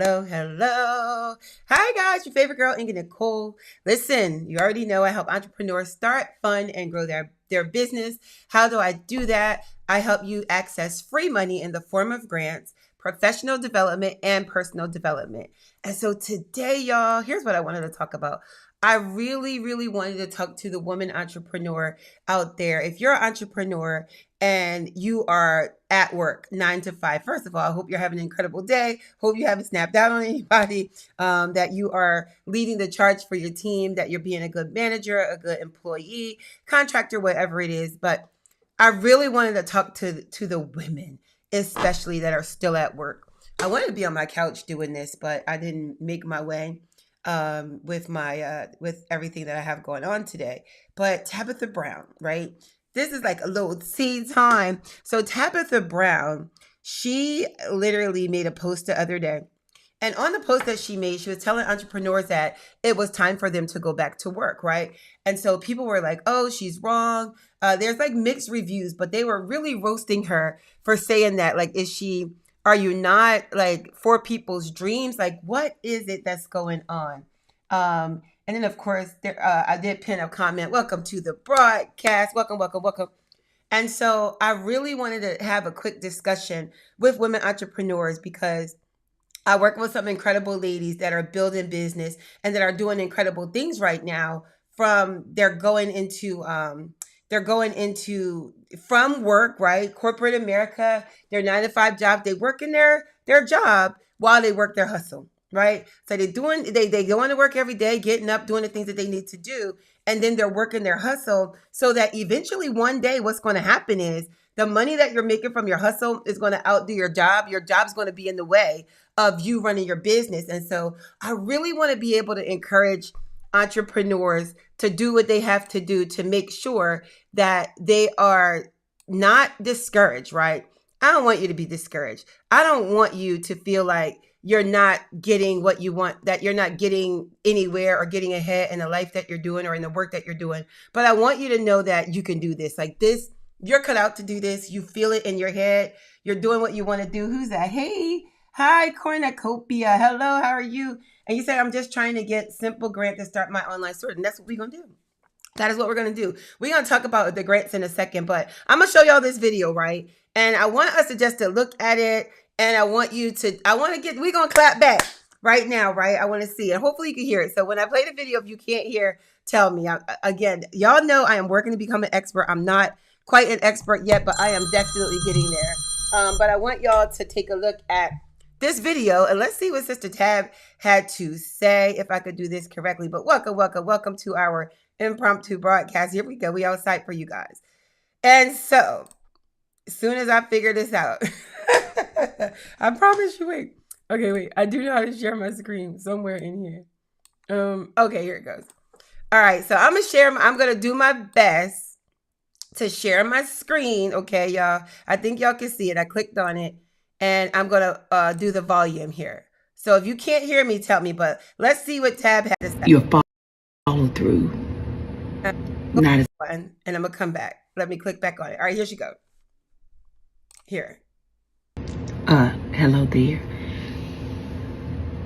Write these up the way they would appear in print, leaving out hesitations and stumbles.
Hello, hello. Hi guys, your favorite girl, Inga Nicole. Listen, you already know I help entrepreneurs start, fund, and grow their business. How do I do that? I help you access free money in the form of grants, professional development, and personal development. And so today, y'all, here's what I wanted to talk about. I really wanted to talk to the woman entrepreneur out there. If you're an entrepreneur and you are at work 9 to 5, first of all, I hope you're having an incredible day. Hope you haven't snapped out on anybody, that you are leading the charge for your team, that you're being a good manager, a good employee, contractor, whatever it is. But I really wanted to talk to the women, especially that are still at work. I wanted to be on my couch doing this, but I didn't make my way with everything that I have going on today. But Tabitha Brown, right? This is like a little seed time. So Tabitha Brown, she literally made a post the other day. And on the post that she made, she was telling entrepreneurs that it was time for them to go back to work, right? And so people were like, oh, she's wrong. There's like mixed reviews, but they were really roasting her for saying that. Like, are you not like for people's dreams? Like, what is it that's going on? And then, of course, I did pin a comment. Welcome to the broadcast. Welcome. And so I really wanted to have a quick discussion with women entrepreneurs because I work with some incredible ladies that are building business and that are doing incredible things right now. They're going into from work, right? Corporate America, their 9 to 5 job. They work in their job while they work their hustle, right? So they go into work every day, getting up, doing the things that they need to do. And then they're working their hustle so that eventually one day what's going to happen is the money that you're making from your hustle is going to outdo your job. Your job's going to be in the way of you running your business. And so I really want to be able to encourage entrepreneurs to do what they have to do to make sure that they are not discouraged, right? I don't want you to be discouraged. I don't want you to feel like you're not getting what you want, that you're not getting anywhere or getting ahead in the life that you're doing or in the work that you're doing. But I want you to know that you can do this. Like this, you're cut out to do this. You feel it in your head. You're doing what you want to do. Who's that? Hey, hi, Cornucopia. Hello, how are you? And you said, I'm just trying to get simple grant to start my online store. And that's what we're going to do. That is what we're going to do. We're going to talk about the grants in a second, but I'm going to show y'all this video, right? And I want us to just to look at it. And we're going to clap back right now, right? I want to see it. Hopefully you can hear it. So when I play the video, if you can't hear, tell me. Again, y'all know I am working to become an expert. I'm not quite an expert yet, but I am definitely getting there. But I want y'all to take a look at this video and let's see what Sister Tab had to say, if I could do this correctly. But welcome to our impromptu broadcast. Here we go. We outside for you guys. And so as soon as I figure this out, I promise you, wait. I do know how to share my screen somewhere in here. Okay, here it goes. All right, so I'm gonna do my best to share my screen. Okay, y'all. I think y'all can see it. I clicked on it and I'm gonna do the volume here. So if you can't hear me, tell me, but let's see what Tab had to say. Your follow through. And I'm gonna come back. Let me click back on it. All right, here she go. Here. Hello there.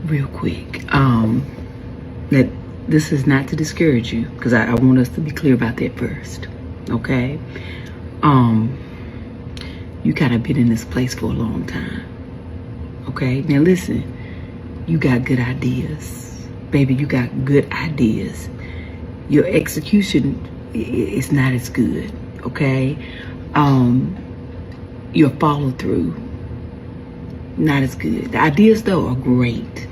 Real quick, that this is not to discourage you, because I want us to be clear about that first, okay? You kind of been in this place for a long time, okay? Now listen, you got good ideas, baby. You got good ideas. Your execution is not as good, okay? Your follow through, not as good. The ideas though are great.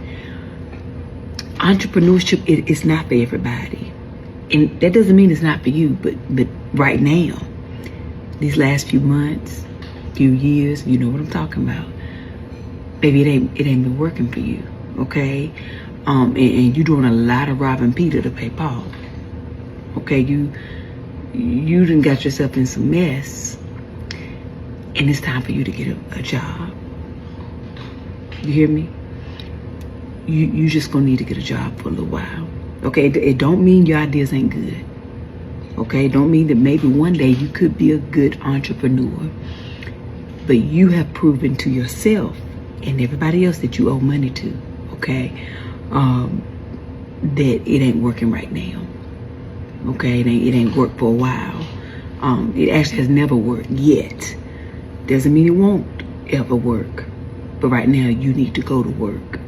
Entrepreneurship is not for everybody, and that doesn't mean it's not for you. But right now, these last few months, few years, you know what I'm talking about. Baby, it ain't been working for you, okay? And you're doing a lot of robbing Peter to pay Paul. Okay, you done got yourself in some mess, and it's time for you to get a job. You hear me? You just gonna need to get a job for a little while. Okay, it don't mean your ideas ain't good. Okay, it don't mean that maybe one day you could be a good entrepreneur. But you have proven to yourself and everybody else that you owe money to. okay, that it ain't working right now. Okay, it ain't worked for a while. It actually has never worked yet. Doesn't mean it won't ever work. But right now, you need to go to work.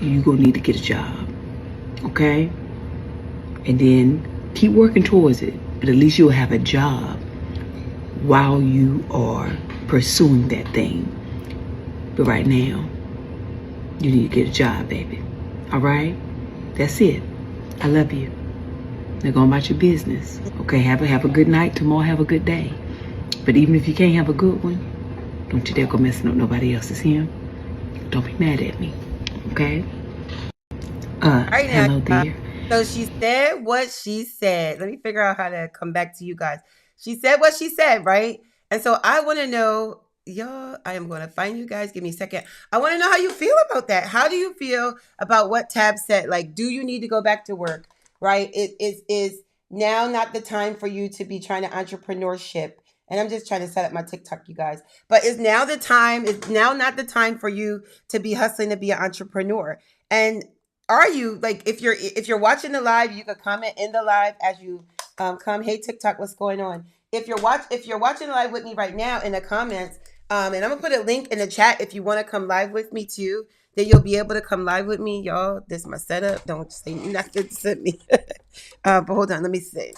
You're gonna need to get a job. Okay? And then keep working towards it. But at least you'll have a job while you are pursuing that thing. But right now, you need to get a job, baby. All right? That's it. I love you. Now go about your business. Okay, have a good night. Tomorrow, have a good day. But even if you can't have a good one, don't you dare go messing up nobody else's him. Don't be mad at me. Okay? All right Hello now. there. So she said what she said. Let me figure out how to come back to you guys. She said what she said, right? And so I want to know, y'all, I am going to find you guys. Give me a second. I want to know how you feel about that. How do you feel about what Tab said? Like, do you need to go back to work, right? It is now not the time for you to be trying to entrepreneurship. And I'm just trying to set up my TikTok, you guys. But is now the time, is now not the time for you to be hustling to be an entrepreneur? And are you, like, if you're watching the live, you can comment in the live as you come. Hey TikTok, what's going on? If you're watching live with me right now in the comments, and I'm gonna put a link in the chat if you want to come live with me too, then you'll be able to come live with me, y'all. This is my setup. Don't say nothing to me. But hold on, let me see.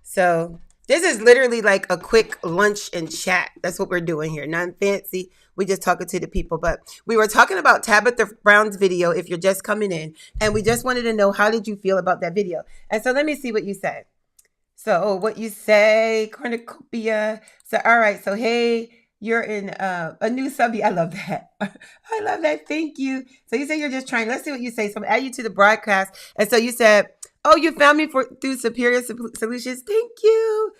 So this is literally like a quick lunch and chat. That's what we're doing here. Nothing fancy. We just talking to the people. But we were talking about Tabitha Brown's video if you're just coming in. And we just wanted to know, how did you feel about that video? And so let me see what you said. So what you say, cornucopia. So, all right. So, hey, you're in a new subby. I love that. I love that. Thank you. So you say you're just trying. Let's see what you say. So I'm add you to the broadcast. And so you said, oh, you found me through Superior Solutions. Thank you.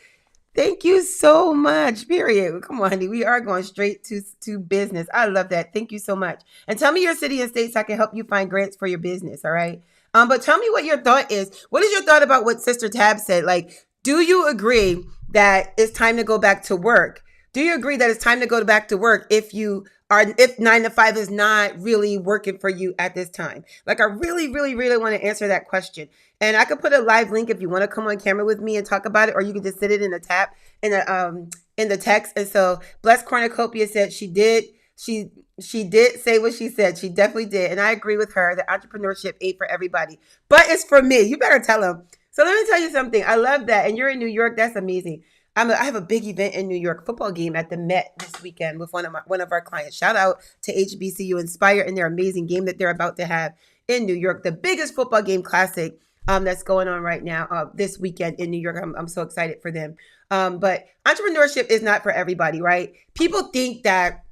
Thank you so much. Period. Come on, honey. We are going straight to business. I love that. Thank you so much. And tell me your city and state so I can help you find grants for your business. All right. But tell me what your thought is. What is your thought about what Sister Tab said? Like, do you agree that it's time to go back to work? Do you agree that it's time to go back to work if 9 to 5 is not really working for you at this time? Like, I really, really, really want to answer that question. And I could put a live link if you want to come on camera with me and talk about it, or you can just sit it in the tap in the text. And so Blessed Cornucopia said she did say what she said. She definitely did. And I agree with her that entrepreneurship ain't for everybody, but it's for me. You better tell them. So let me tell you something. I love that. And you're in New York. That's amazing. I have a big event in New York, football game at the Met this weekend with one of our clients. Shout out to HBCU Inspire and their amazing game that they're about to have in New York. The biggest football game classic that's going on right now this weekend in New York. I'm so excited for them. But entrepreneurship is not for everybody, right? People think that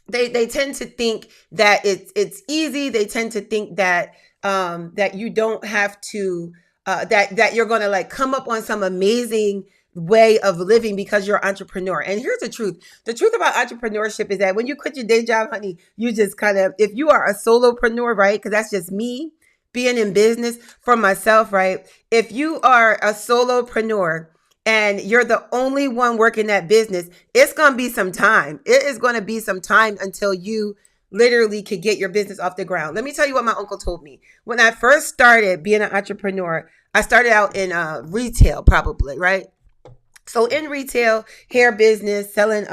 they tend to think that it's easy. They tend to think that that you don't have to that you're going to like come up on some amazing way of living because you're an entrepreneur. And here's the truth. The truth about entrepreneurship is that when you quit your day job, honey, you just kind of, if you are a solopreneur, right? Because that's just me being in business for myself, right? If you are a solopreneur and you're the only one working that business, it's going to be some time. It is going to be some time until you literally could get your business off the ground. Let me tell you what my uncle told me. When I first started being an entrepreneur, I started out in retail probably, right? So in retail, hair business, selling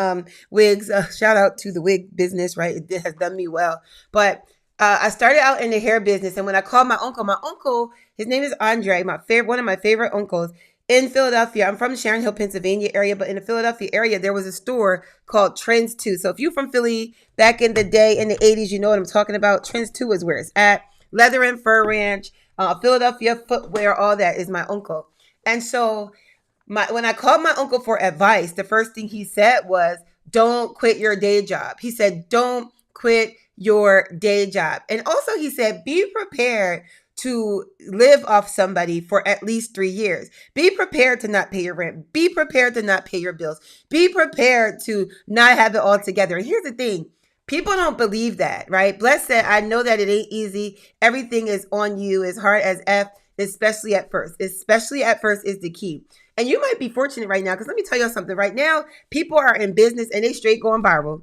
wigs, shout out to the wig business, right? It has done me well. But I started out in the hair business. And when I called my uncle, his name is Andre, one of my favorite uncles in Philadelphia. I'm from the Sharon Hill, Pennsylvania area, but in the Philadelphia area, there was a store called Trends 2. So if you're from Philly back in the day, in the 80s, you know what I'm talking about. Trends 2 is where it's at. Leather and Fur Ranch, Philadelphia footwear, all that is my uncle. And so when I called my uncle for advice, the first thing he said was, don't quit your day job. He said, don't quit your day job. And also he said, be prepared to live off somebody for at least 3 years. Be prepared to not pay your rent. Be prepared to not pay your bills. Be prepared to not have it all together. And here's the thing. People don't believe that, right? Bless said, I know that it ain't easy. Everything is on you, as hard as F, especially at first. Especially at first is the key. And you might be fortunate right now, because let me tell you something. Right now, people are in business and they straight going viral.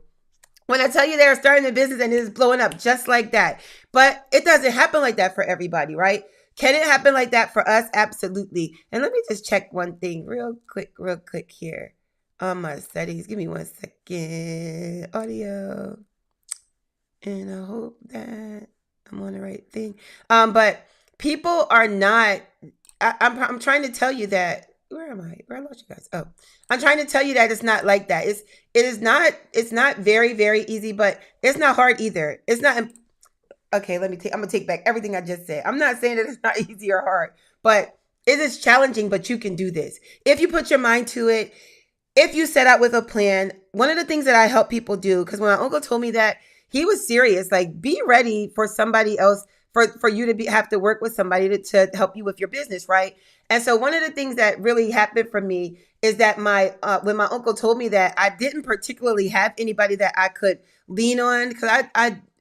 When I tell you they're starting a business and it's blowing up just like that. But it doesn't happen like that for everybody, right? Can it happen like that for us? Absolutely. And let me just check one thing real quick here on my settings. Give me 1 second. Audio. And I hope that I'm on the right thing. But people are not. I'm trying to tell you that. Where am I? Where I lost you guys? Oh, I'm trying to tell you that it's not like that. It is not. It's not very easy, but it's not hard either. It's not. Okay, let me take. I'm gonna take back everything I just said. I'm not saying that it's not easy or hard, but it is challenging. But you can do this if you put your mind to it. If you set out with a plan. One of the things that I help people do, because when my uncle told me that, he was serious. Like, be ready for somebody else, for you to have to work with somebody to help you with your business, right? And so one of the things that really happened for me is that when my uncle told me that, I didn't particularly have anybody that I could lean on, because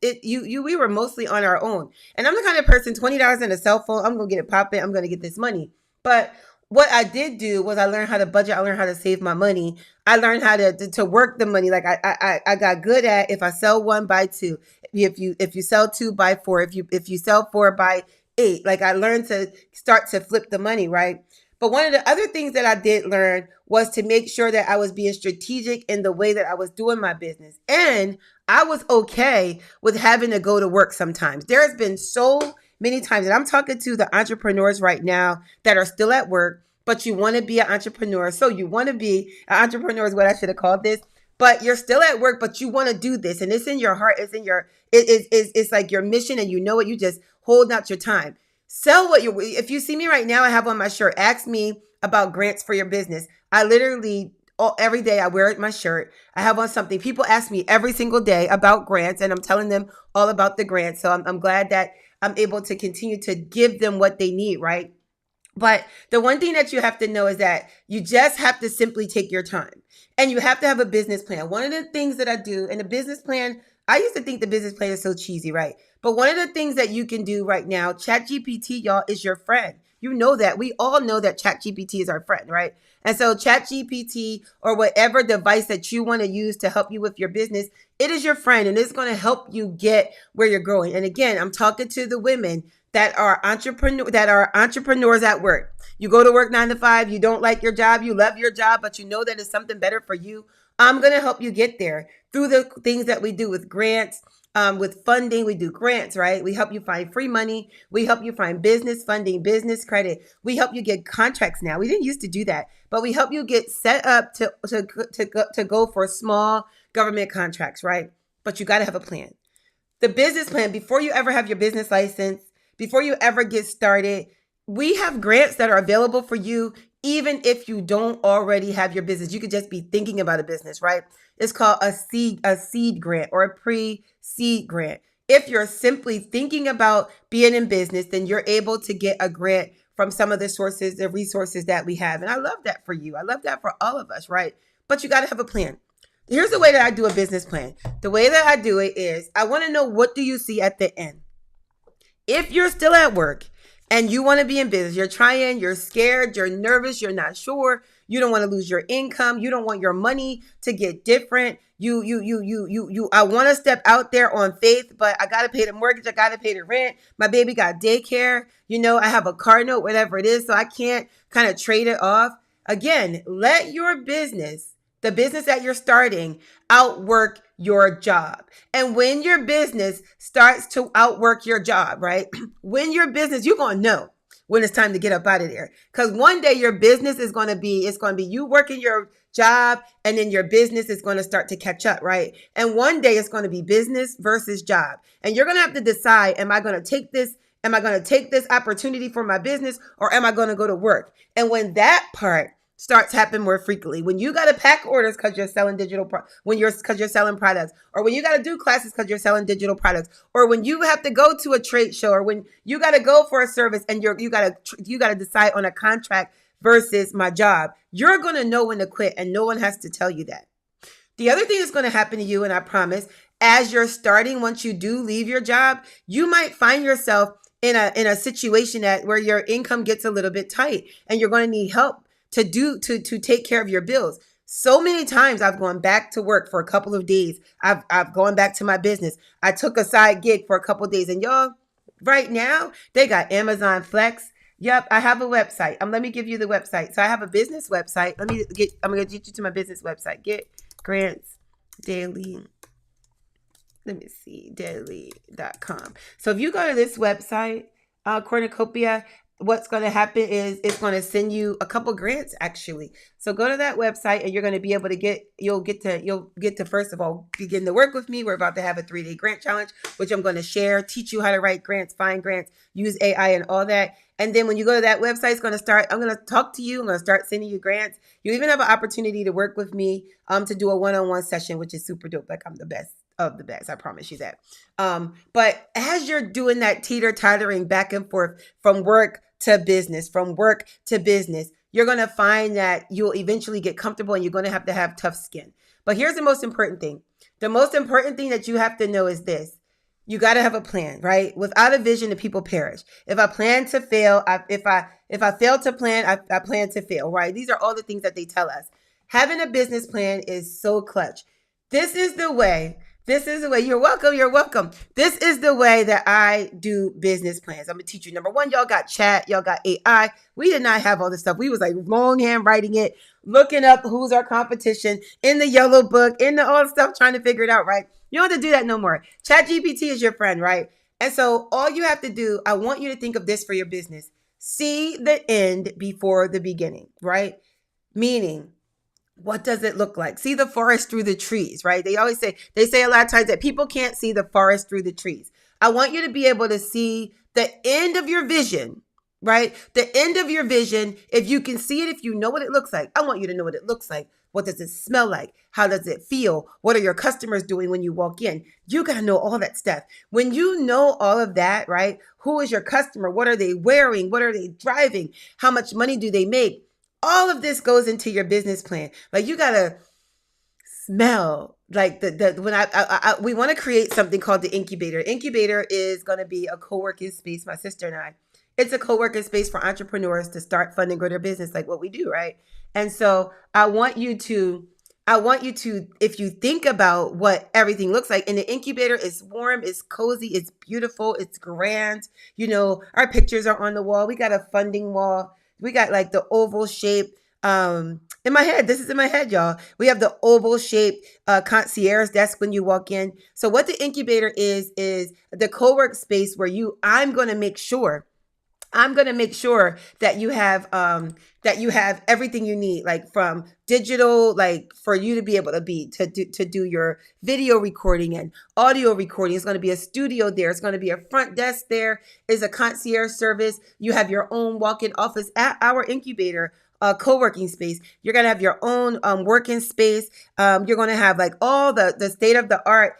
we were mostly on our own. And I'm the kind of person, $20 in a cell phone, I'm gonna get it popping, I'm gonna get this money. But what I did do was I learned how to budget. I learned how to save my money. I learned how to work the money. Like I got good at, if I sell one, buy two. If you sell two, buy four. If you sell four, buy eight. Like, I learned to start to flip the money, right? But one of the other things that I did learn was to make sure that I was being strategic in the way that I was doing my business. And I was okay with having to go to work sometimes. There's been so many times that I'm talking to the entrepreneurs right now that are still at work, but you want to be an entrepreneur. So you want to be an entrepreneur is what I should have called this. But you're still at work, but you want to do this, and it's in your heart. It's like your mission, and you know it. You just hold out your time. Sell what you. If you see me right now, I have on my shirt. Ask me about grants for your business. I literally every day I wear my shirt. I have on something. People ask me every single day about grants, and I'm telling them all about the grants. So I'm glad that I'm able to continue to give them what they need, right? But the one thing that you have to know is that you just have to simply take your time, and you have to have a business plan. One of the things that I do in a business plan, I used to think the business plan is so cheesy, right? But one of the things that you can do right now, ChatGPT, y'all, is your friend. You know that. We all know that ChatGPT is our friend, right? And so ChatGPT, or whatever device that you want to use to help you with your business, it is your friend, and it's going to help you get where you're going. And again, I'm talking to the women that are entrepreneurs at work. You go to work 9 to 5, you don't like your job, you love your job, but you know that it's something better for you. I'm going to help you get there through the things that we do with grants, with funding. We do grants, right? We help you find free money. We help you find business funding, business credit. We help you get contracts now. We didn't used to do that, but we help you get set up to go for small government contracts, right? But you got to have a plan. The business plan, before you ever have your business license, before you ever get started, we have grants that are available for you, even if you don't already have your business. You could just be thinking about a business, right? It's called a seed grant, or a pre-seed grant. If you're simply thinking about being in business, then you're able to get a grant from some of the sources, the resources that we have. And I love that for you. I love that for all of us, right? But you got to have a plan. Here's the way that I do a business plan. The way that I do it is, I want to know, what do you see at the end? If you're still at work and you want to be in business, you're trying, you're scared, you're nervous, you're not sure, you don't want to lose your income, you don't want your money to get different. I want to step out there on faith, but I got to pay the mortgage, I got to pay the rent. My baby got daycare, I have a car note, whatever it is, so I can't kind of trade it off. Again, let your business, the business that you're starting, outwork your job. And when your business starts to outwork your job, right? When your business, you're going to know when it's time to get up out of there. Because one day your business is going to be, you working your job, and then your business is going to start to catch up, right? And one day it's going to be business versus job. And you're going to have to decide, am I going to take this opportunity for my business, or am I going to go to work? And when that part starts happening more frequently, when you got to pack orders because you're selling because you're selling products, or when you got to do classes because you're selling digital products, or when you have to go to a trade show, or when you got to go for a service and you got to decide on a contract versus my job, you're going to know when to quit, and no one has to tell you that. The other thing that's going to happen to you, and I promise, as you're starting, once you do leave your job, you might find yourself in a situation where your income gets a little bit tight, and you're going to need help to take care of your bills. So many times I've gone back to work for a couple of days. I've gone back to my business. I took a side gig for a couple of days. And y'all, right now, they got Amazon Flex. Yep, I have a website. Let me give you the website. So I have a business website. I'm gonna get you to my business website. Get grants daily. Let me see, daily.com. So if you go to this website, Cornucopia, what's going to happen is it's going to send you a couple grants actually. So go to that website and you're going to be able to you'll get to first of all begin to work with me. We're about to have a 3-day grant challenge, which I'm going to share, teach you how to write grants, find grants, use AI and all that. And then when you go to that website, I'm going to talk to you. I'm going to start sending you grants. You even have an opportunity to work with me to do a one-on-one session, which is super dope. Like I'm the best of the best. I promise you that. But as you're doing that teeter-tottering back and forth from work to business, you're going to find that you'll eventually get comfortable and you're going to have tough skin. But here's the most important thing. The most important thing that you have to know is this. You got to have a plan, right? Without a vision, the people perish. If I plan to fail, if I fail to plan, I plan to fail, right? These are all the things that they tell us. Having a business plan is so clutch. This is the way. You're welcome. This is the way that I do business plans. I'm going to teach you. Number one, y'all got chat. Y'all got AI. We did not have all this stuff. We was like longhand writing it, looking up who's our competition in the yellow book, in the all the stuff, trying to figure it out, right? You don't have to do that no more. ChatGPT is your friend, right? And so all you have to do, I want you to think of this for your business. See the end before the beginning, right? Meaning, what does it look like? See the forest through the trees, right? They say a lot of times that people can't see the forest through the trees. I want you to be able to see the end of your vision, right? The end of your vision. If you can see it, if you know what it looks like, I want you to know what it looks like. What does it smell like? How does it feel? What are your customers doing when you walk in? You got to know all that stuff. When you know all of that, right? Who is your customer? What are they wearing? What are they driving? How much money do they make? All of this goes into your business plan. Like you gotta smell like we want to create something called the incubator. Incubator is going to be a co-working space. My sister and I, it's a co-working space for entrepreneurs to start, fund, and grow their business, like what we do, right? And so I want you to, if you think about what everything looks like, and the incubator is warm, it's cozy, it's beautiful, it's grand. You know, our pictures are on the wall. We got a funding wall. We got like the oval shape. In my head, this is in my head, y'all. We have the oval shaped concierge desk when you walk in. So what the incubator is the co-work space where I'm going to make sure that you have everything you need, like from digital, like for you to be able to do your video recording and audio recording. It's going to be a studio there. It's going to be a front desk there. Is a concierge service. You have your own walk-in office at our incubator co-working space. You're going to have your own working space. You're going to have like all the state-of-the-art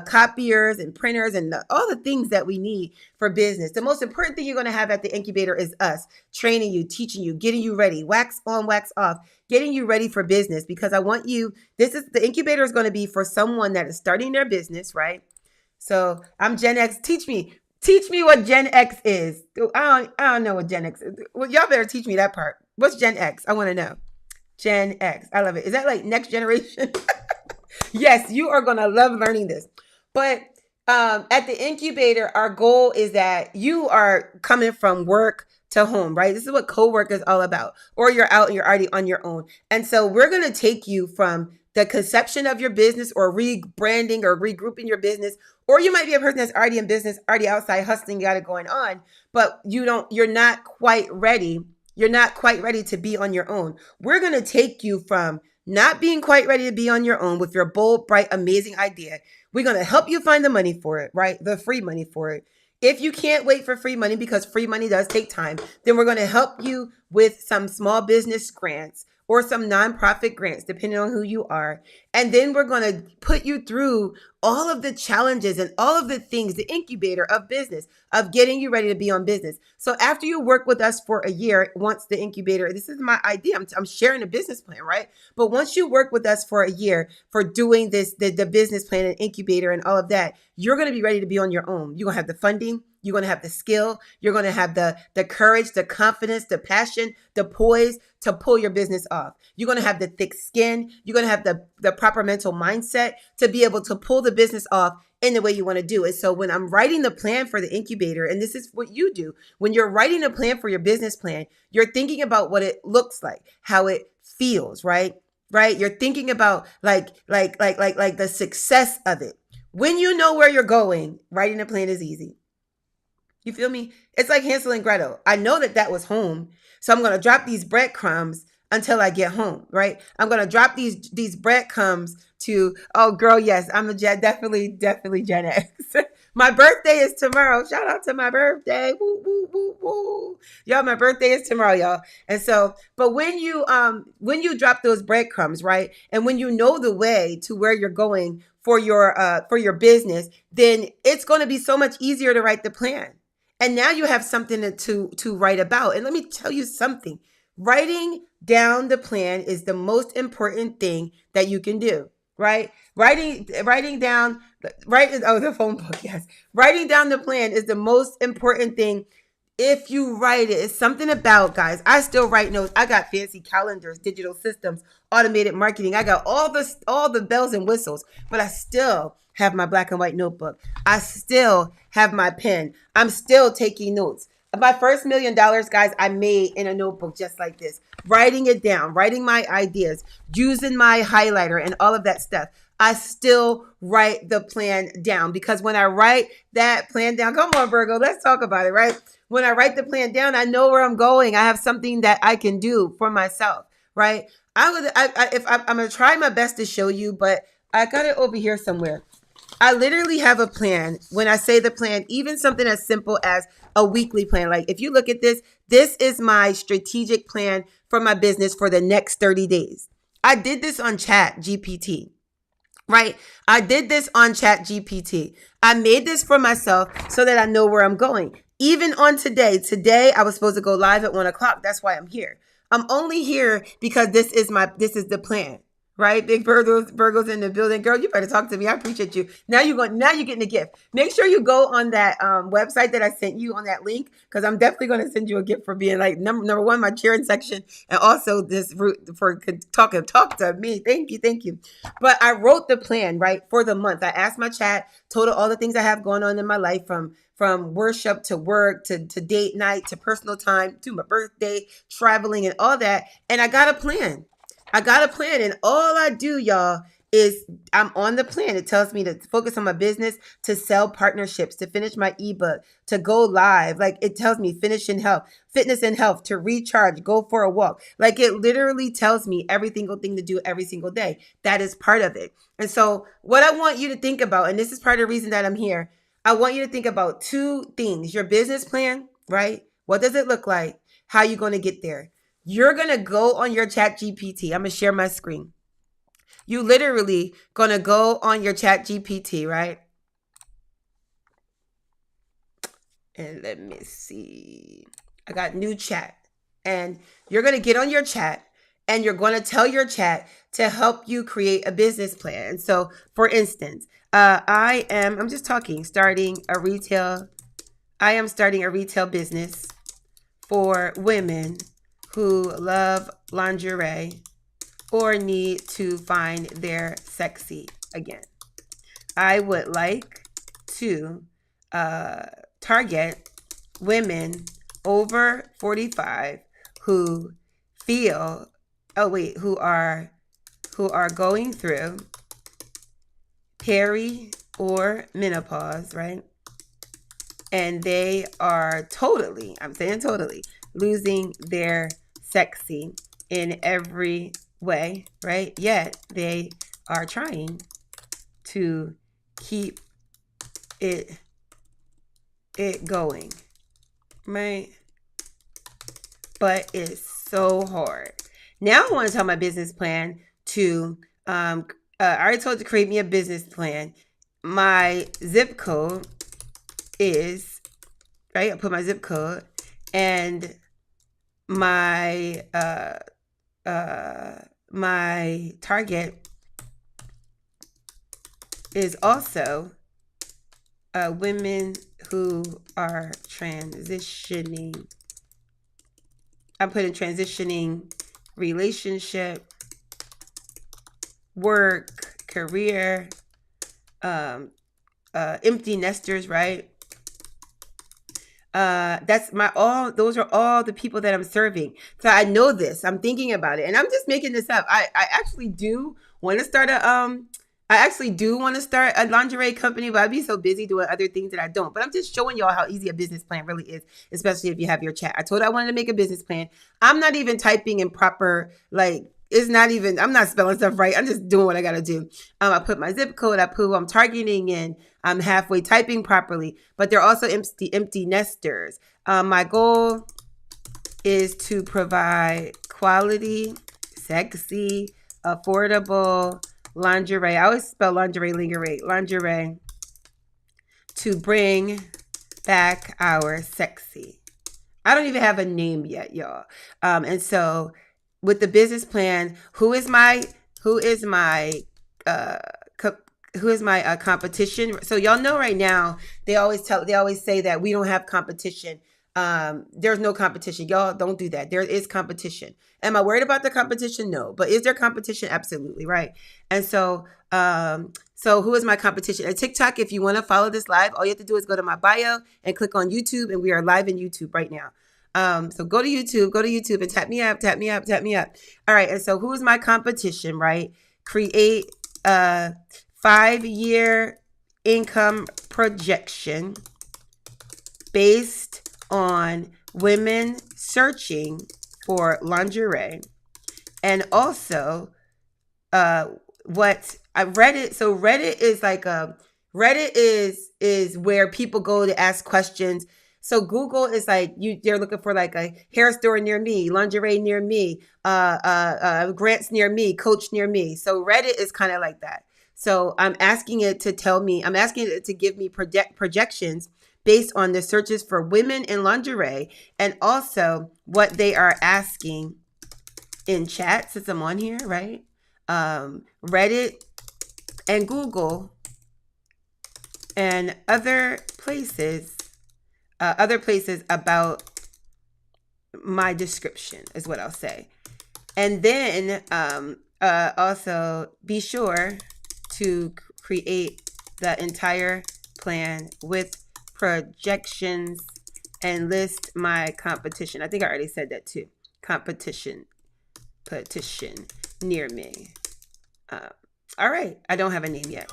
copiers and printers and all the things that we need for business. The most important thing you're going to have at the incubator is us training you, teaching you, getting you ready, wax on, wax off, getting you ready for business. Because I want you, the incubator is going to be for someone that is starting their business, right? So I'm Gen X. Teach me what Gen X is. I don't know what Gen X is. Well, y'all better teach me that part. What's Gen X? I want to know. Gen X. I love it. Is that like next generation? Yes, you are going to love learning this. But at the incubator, our goal is that you are coming from work to home, right? This is what co-work is all about. Or you're out and you're already on your own. And so we're going to take you from the conception of your business or rebranding or regrouping your business. Or you might be a person that's already in business, already outside hustling, got it going on, but you're not quite ready. You're not quite ready to be on your own. We're going to take you from not being quite ready to be on your own with your bold, bright, amazing idea. We're going to help you find the money for it, right? The free money for it. If you can't wait for free money, because free money does take time, then we're going to help you with some small business grants or some nonprofit grants, depending on who you are. And then we're going to put you through all of the challenges and all of the things, the incubator of business, of getting you ready to be on business. So after you work with us for a year, once the incubator, this is my idea, I'm sharing a business plan, right? But once you work with us for a year for doing this, the business plan and incubator and all of that, you're going to be ready to be on your own. You're going to have the funding. You're going to have the skill. You're going to have the courage, the confidence, the passion, the poise to pull your business off. You're going to have the thick skin. You're going to have the proper mental mindset to be able to pull the business off in the way you want to do it. So when I'm writing the plan for the incubator, and this is what you do, when you're writing a plan for your business plan, you're thinking about what it looks like, how it feels, right? Right? You're thinking about like the success of it. When you know where you're going, writing a plan is easy. You feel me? It's like Hansel and Gretel. I know that was home. So I'm going to drop these breadcrumbs until I get home, right? I'm going to drop these breadcrumbs to, oh girl, yes, I'm a definitely Gen X. My birthday is tomorrow. Shout out to my birthday. Woo, woo, woo, woo. Y'all, my birthday is tomorrow, y'all. And so, but when you drop those breadcrumbs, right? And when you know the way to where you're going for your business, then it's going to be so much easier to write the plan. And now you have something to write about. And let me tell you something. Writing down the plan is the most important thing that you can do, right? Writing down, the phone book, yes. Writing down the plan is the most important thing. If you write it, it's something about, guys, I still write notes. I got fancy calendars, digital systems, automated marketing. I got all the bells and whistles, but I still have my black and white notebook. I still have my pen. I'm still taking notes. My first $1 million, guys, I made in a notebook just like this, writing it down, writing my ideas, using my highlighter and all of that stuff. I still write the plan down because when I write that plan down, come on, Virgo, let's talk about it, right? When I write the plan down, I know where I'm going. I have something that I can do for myself, right? I'm going to try my best to show you, but I got it over here somewhere. I literally have a plan. When I say the plan, even something as simple as a weekly plan. Like if you look at this, this is my strategic plan for my business for the next 30 days. I did this on Chat GPT, right? I did this on Chat GPT. I made this for myself so that I know where I'm going. Even on today, I was supposed to go live at 1:00. That's why I'm here. I'm only here because this is the plan. Right? Big Virgos in the building. Girl, you better talk to me. I appreciate you. Now you're getting a gift. Make sure you go on that website that I sent you on that link, because I'm definitely going to send you a gift for being like number one, my cheering section, and also this route for talk to me. Thank you. But I wrote the plan, right, for the month. I asked my chat, told her all the things I have going on in my life, from worship to work to date night to personal time to my birthday, traveling and all that. And I got a plan. And all I do, y'all, is I'm on the plan. It tells me to focus on my business, to sell partnerships, to finish my ebook, to go live. Like it tells me fitness and health, to recharge, go for a walk. Like it literally tells me every single thing to do every single day. That is part of it. And so what I want you to think about, and this is part of the reason that I'm here, I want you to think about two things. Your business plan, right? What does it look like? How are you going to get there? You're going to go on your Chat GPT. I'm going to share my screen. You literally going to go on your Chat GPT, right? And let me see. I got new chat. And you're going to get on your chat and you're going to tell your chat to help you create a business plan. So for instance, I'm just talking, starting a retail business for women who love lingerie or need to find their sexy again. I would like to target women over 45 who are going through peri or menopause, right? And they are totally losing their sexy in every way, right? Yet they are trying to keep it going, right? But it's so hard. Now I want to tell my business plan to I already told you to create me a business plan. my zip code is, right? I put my zip code, and my my target is also women who are transitioning. I'm putting transitioning relationship, work, career, empty nesters, right? That's my all. Those are all the people that I'm serving. So I know this. I'm thinking about it, and I'm just making this up. I actually do want to start a I actually do want to start a lingerie company, but I'd be so busy doing other things that I don't. But I'm just showing y'all how easy a business plan really is, especially if you have your chat. I told you I wanted to make a business plan. I'm not even typing in proper, like, it's not even, I'm not spelling stuff right. I'm just doing what I got to do. I put my zip code, I put who I'm targeting in. I'm halfway typing properly, but they're also empty nesters. My goal is to provide quality, sexy, affordable lingerie. I always spell lingerie to bring back our sexy. I don't even have a name yet, y'all. And so with the business plan, who is my uh competition? So y'all know right now they always say that we don't have competition. There's no competition. Y'all don't do that. There is competition. Am I worried about the competition? No. But is there competition? Absolutely, right? And so so who is my competition? At TikTok, if you want to follow this live, all you have to do is go to my bio and click on YouTube, and we are live in YouTube right now. So go to YouTube and tap me up. All right. And so who is my competition, right? Create a 5-year income projection based on women searching for lingerie, and also what I Reddit. So Reddit is like Reddit is where people go to ask questions. So Google is like they're looking for like a hair store near me, lingerie near me, grants near me, coach near me. So Reddit is kind of like that. So I'm asking it to give me projections based on the searches for women in lingerie, and also what they are asking in chat, since I'm on here, right? Reddit and Google and other places about my description is what I'll say. And then also be sure to create the entire plan with projections and list my competition. I think I already said that too. Petition near me. All right. I don't have a name yet.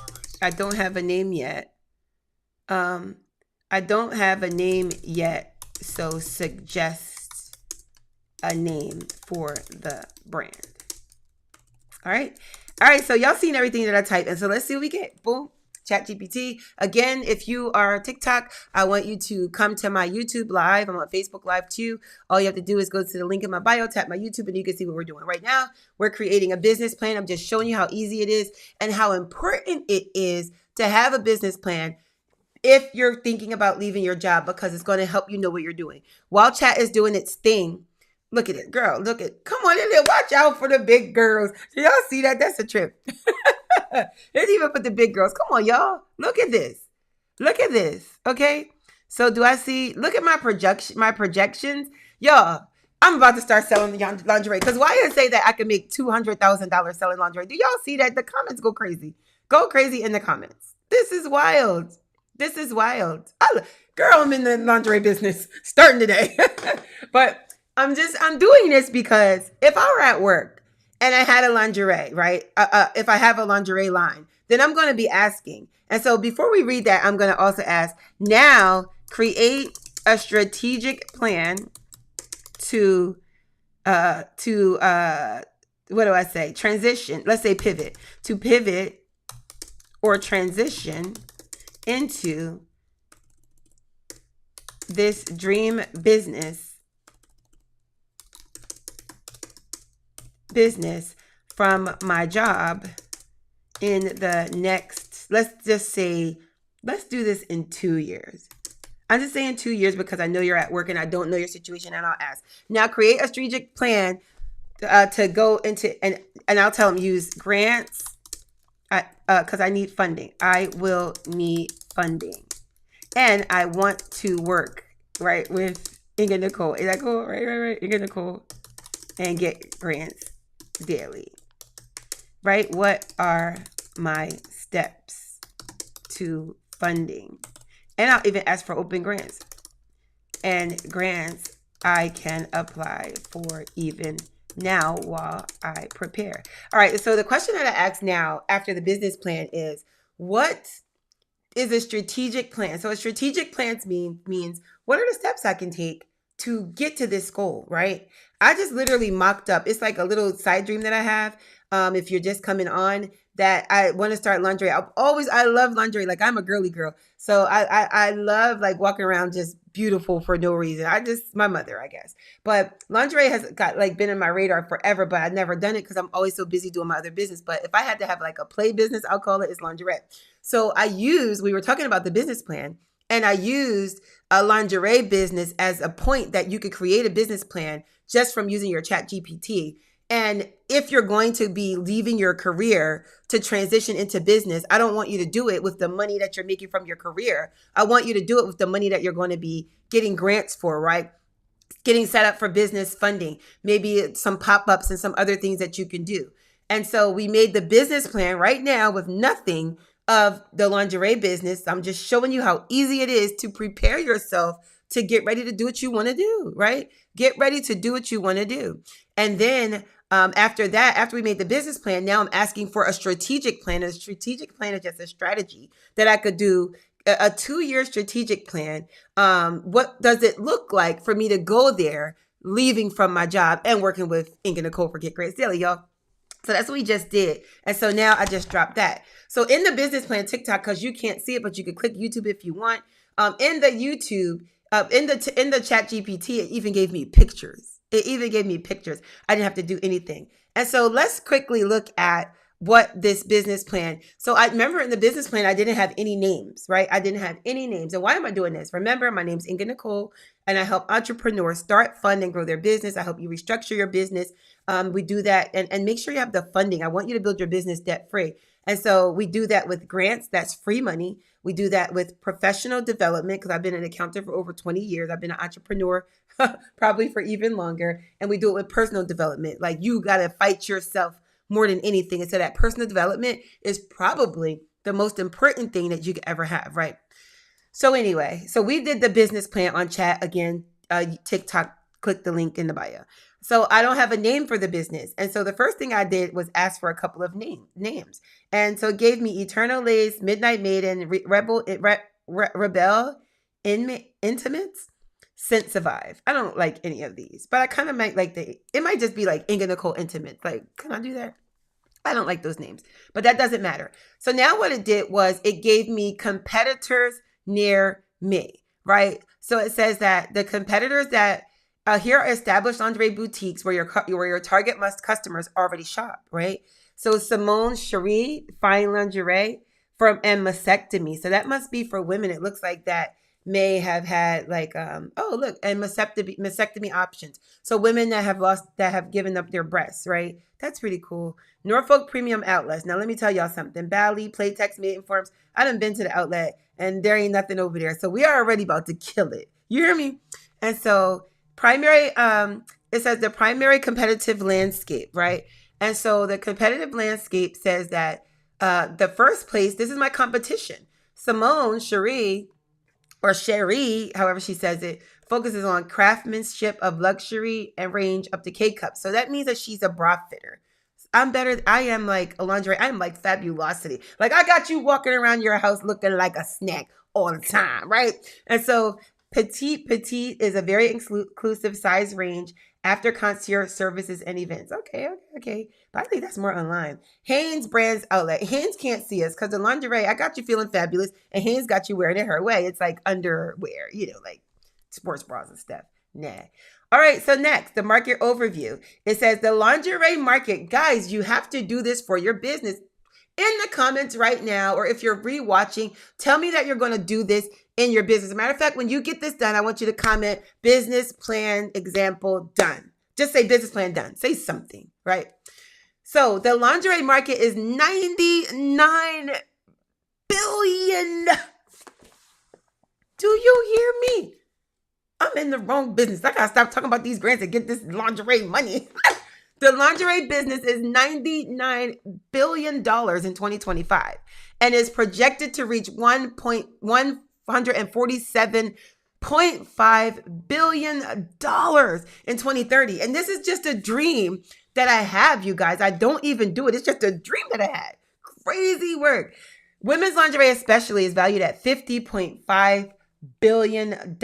So suggest a name for the brand. All right. So y'all seen everything that I typed. And so let's see what we get. Boom. ChatGPT. Again, if you are TikTok, I want you to come to my YouTube live. I'm on Facebook live too. All you have to do is go to the link in my bio, tap my YouTube, and you can see what we're doing right now. We're creating a business plan. I'm just showing you how easy it is and how important it is to have a business plan if you're thinking about leaving your job, because it's going to help you know what you're doing. While chat is doing its thing, look at it, girl. Come on, watch out for the big girls. Do y'all see that? That's a trip. Let's even put the big girls. Come on, y'all. Look at this. Okay. So do I see? Look at my projections. Y'all, I'm about to start selling the lingerie. Because why did I say that I can make $200,000 selling lingerie? Do y'all see that? The comments go crazy. Go crazy in the comments. This is wild. Girl, I'm in the lingerie business starting today. But I'm doing this because if I were at work and I had a lingerie, right? If I have a lingerie line, then I'm going to be asking. And so before we read that, I'm going to also ask, now create a strategic plan to what do I say? Transition. Let's say pivot. To pivot or transition into this dream business from my job in the next let's just say, let's do this in 2 years. I'm just saying 2 years because I know you're at work and I don't know your situation, and I'll ask. Now create a strategic plan to go into, and I'll tell them use grants because I need funding. I will need funding. And I want to work, right, with Inga Nicole. Is that cool? Right. Inga Nicole. And get grants daily. Right? What are my steps to funding? And I'll even ask for open grants. And grants I can apply for even now while I prepare. All right, so the question that I ask now after the business plan is, what is a strategic plan? So a strategic plan means what are the steps I can take to get to this goal, right? I just literally mocked up. It's like a little side dream that I have. If you're just coming on, that I want to start lingerie. I love lingerie. Like I'm a girly girl. So I love like walking around just beautiful for no reason. My mother, I guess. But lingerie has got like been in my radar forever, but I've never done it because I'm always so busy doing my other business. But if I had to have like a play business, I'll call it's lingerie. So we were talking about the business plan, and I used a lingerie business as a point that you could create a business plan just from using your chat GPT. And if you're going to be leaving your career to transition into business, I don't want you to do it with the money that you're making from your career. I want you to do it with the money that you're going to be getting grants for, right? Getting set up for business funding, maybe some pop-ups and some other things that you can do. And so we made the business plan right now with nothing of the lingerie business. I'm just showing you how easy it is to prepare yourself to get ready to do what you want to do, right? Get ready to do what you want to do. And then after that, after we made the business plan, now I'm asking for a strategic plan. A strategic plan is just a strategy that I could do, a 2-year strategic plan. What does it look like for me to go there, leaving from my job and working with Inga Nicole for Get Grants Daily, y'all? So that's what we just did. And so now I just dropped that. So in the business plan TikTok, because you can't see it, but you can click YouTube if you want. In the YouTube, in the chat GPT, it even gave me pictures. I didn't have to do anything. And so let's quickly look at what this business plan. So I remember in the business plan, I didn't have any names, right? I didn't have any names. And why am I doing this? Remember, my name's Inga Nicole, and I help entrepreneurs start, fund, and grow their business. I help you restructure your business. We do that and make sure you have the funding. I want you to build your business debt-free. And so we do that with grants. That's free money. We do that with professional development because I've been an accountant for over 20 years. I've been an entrepreneur probably for even longer. And we do it with personal development. Like you got to fight yourself more than anything. And so that personal development is probably the most important thing that you could ever have, right? So anyway, so we did the business plan on chat. Again, TikTok, click the link in the bio. So I don't have a name for the business. And so the first thing I did was ask for a couple of names. And so it gave me Eternal Lace, Midnight Maiden, Rebel, Intimates, Scent Survive. I don't like any of these, but I kind of might like it might just be like Inga Nicole Intimate. Like, can I do that? I don't like those names, but that doesn't matter. So now what it did was it gave me competitors near me, right? So it says that the competitors that here are established lingerie boutiques where your target customers already shop, right? So Simone Cherie, fine lingerie and mastectomy. So that must be for women. It looks like that may have had like, and mastectomy options. So women that have given up their breasts, right? That's pretty cool. Norfolk Premium Outlets. Now let me tell y'all something. Bali, Playtex, Maidenforms. I done been to the outlet and there ain't nothing over there. So we are already about to kill it. You hear me? And so primary, it says the primary competitive landscape, right? And so the competitive landscape says that the first place, this is my competition. Simone Cherie, or Cherie, however she says it, focuses on craftsmanship of luxury and range up to K-cups. So that means that she's a bra fitter. I'm better. I am like a lingerie. I'm like fabulosity. Like I got you walking around your house looking like a snack all the time, right? And so petite is a very inclusive size range after concierge services and events. Okay. But I think that's more online. Hanes Brands Outlet. Hanes can't see us because the lingerie, I got you feeling fabulous, and Hanes got you wearing it her way. It's like underwear, like sports bras and stuff. Nah. All right, so next, the market overview. It says the lingerie market. Guys, you have to do this for your business. in the comments right now, or if you're rewatching, tell me that you're going to do this in your business. As a matter of fact, when you get this done, I want you to comment business plan example done. Just say business plan done. Say something, right? So the lingerie market is $99 billion. Do you hear me? I'm in the wrong business. I gotta stop talking about these grants and get this lingerie money. The lingerie business is $99 billion in 2025 and is projected to reach $147.5 billion in 2030. And this is just a dream that I have, you guys. I don't even do it. It's just a dream that I had. Crazy work. Women's lingerie especially is valued at $50.5 billion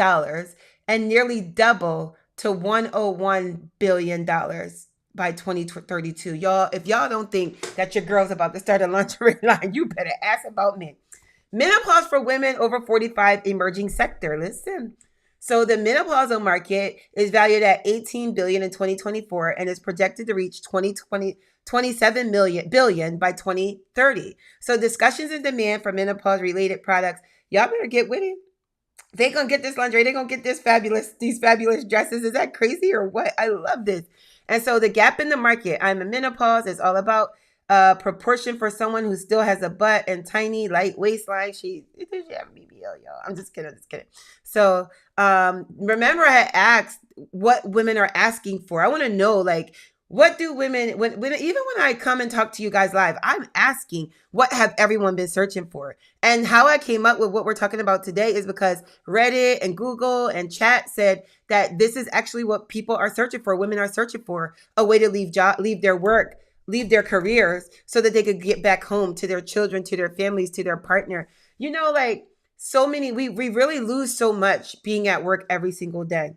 and nearly double to $101 billion by 2032. Y'all, if y'all don't think that your girl's about to start a lingerie line, you better ask about me. Menopause for women over 45 emerging sector. Listen. So the menopausal market is valued at $18 billion in 2024 and is projected to reach 27 billion by 2030. So discussions and demand for menopause related products, y'all better get with it. They gonna get this lingerie. They gonna get these fabulous dresses. Is that crazy or what? I love this. And so the gap in the market, I'm a menopause, is all about proportion for someone who still has a butt and tiny light waistline. She have BBL, y'all. I'm just kidding. So remember, I had asked what women are asking for. I want to know, like, what do women, even when I come and talk to you guys live, I'm asking, what have everyone been searching for? And how I came up with what we're talking about today is because Reddit and Google and chat said that this is actually what people are searching for. Women are searching for a way to leave their work, leave their careers so that they could get back home to their children, to their families, to their partner. You know, like so many, we really lose so much being at work every single day.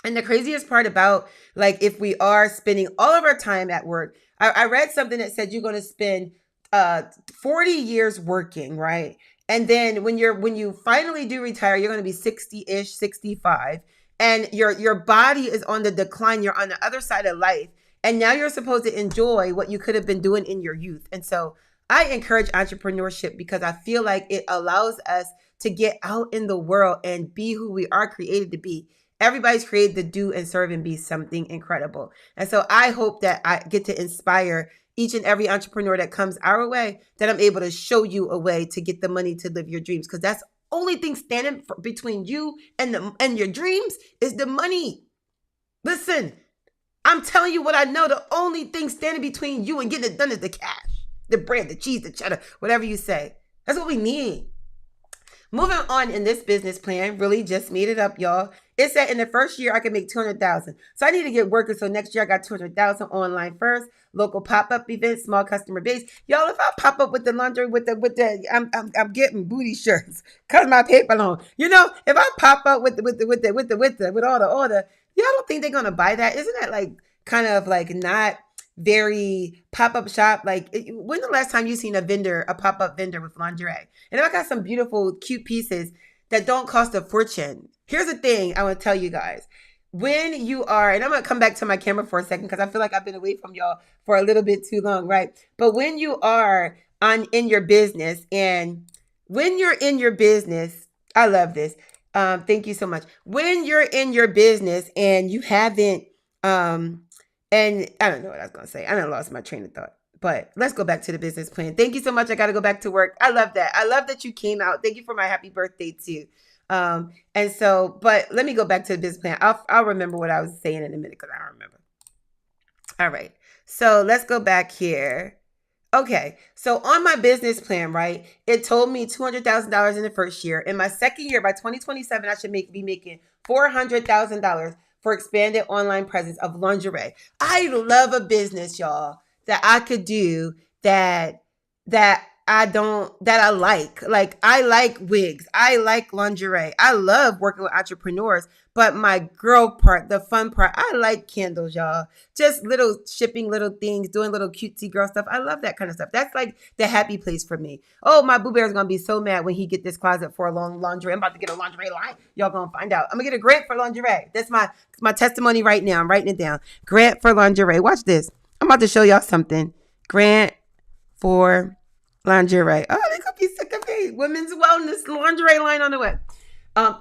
And the craziest part about, like, if we are spending all of our time at work, I read something that said you're going to spend 40 years working, right? And then when you finally do retire, you're going to be 60-ish, 65, and your body is on the decline. You're on the other side of life. And now you're supposed to enjoy what you could have been doing in your youth. And so I encourage entrepreneurship because I feel like it allows us to get out in the world and be who we are created to be. Everybody's created to do and serve and be something incredible. And so I hope that I get to inspire each and every entrepreneur that comes our way, that I'm able to show you a way to get the money to live your dreams. Because that's the only thing standing between you and your dreams is the money. Listen, I'm telling you what I know. The only thing standing between you and getting it done is the cash, the bread, the cheese, the cheddar, whatever you say. That's what we need. Moving on in this business plan, really just made it up, y'all. It said in the first year I could make $200,000. So I need to get working. So next year I got $200,000 online first, local pop-up events, small customer base. Y'all, if I pop up with the laundry, I'm getting booty shirts, cause my paper long. You know, if I pop up with all the order, y'all don't think they're gonna buy that? Isn't that like kind of like not very pop-up shop? Like, when the last time you seen a pop-up vendor with lingerie? And if I got some beautiful, cute pieces that don't cost a fortune. Here's the thing I want to tell you guys. When you are, and I'm going to come back to my camera for a second because I feel like I've been away from y'all for a little bit too long, right? But when you are in your business, and when you're in your business, I love this. Thank you so much. When you're in your business and you haven't, and I don't know what I was going to say. I done lost my train of thought. But let's go back to the business plan. Thank you so much. I got to go back to work. I love that. I love that you came out. Thank you for my happy birthday too. And so, but let me go back to the business plan. I'll remember what I was saying in a minute because I don't remember. All right. So let's go back here. Okay. So on my business plan, right, it told me $200,000 in the first year. In my second year, by 2027, I should be making $400,000 for expanded online presence of lingerie. I love a business, y'all, that I could do that I like. Like, I like wigs. I like lingerie. I love working with entrepreneurs. But my girl part, the fun part, I like candles, y'all. Just shipping little things, doing little cutesy girl stuff. I love that kind of stuff. That's like the happy place for me. Oh, my boo bear is going to be so mad when he get this closet for a long lingerie. I'm about to get a lingerie line. Y'all going to find out. I'm going to get a grant for lingerie. That's my testimony right now. I'm writing it down. Grant for lingerie. Watch this. I'm about to show y'all something. Grant for Lingerie. Oh, they could be sick of me. Women's wellness lingerie line on the web.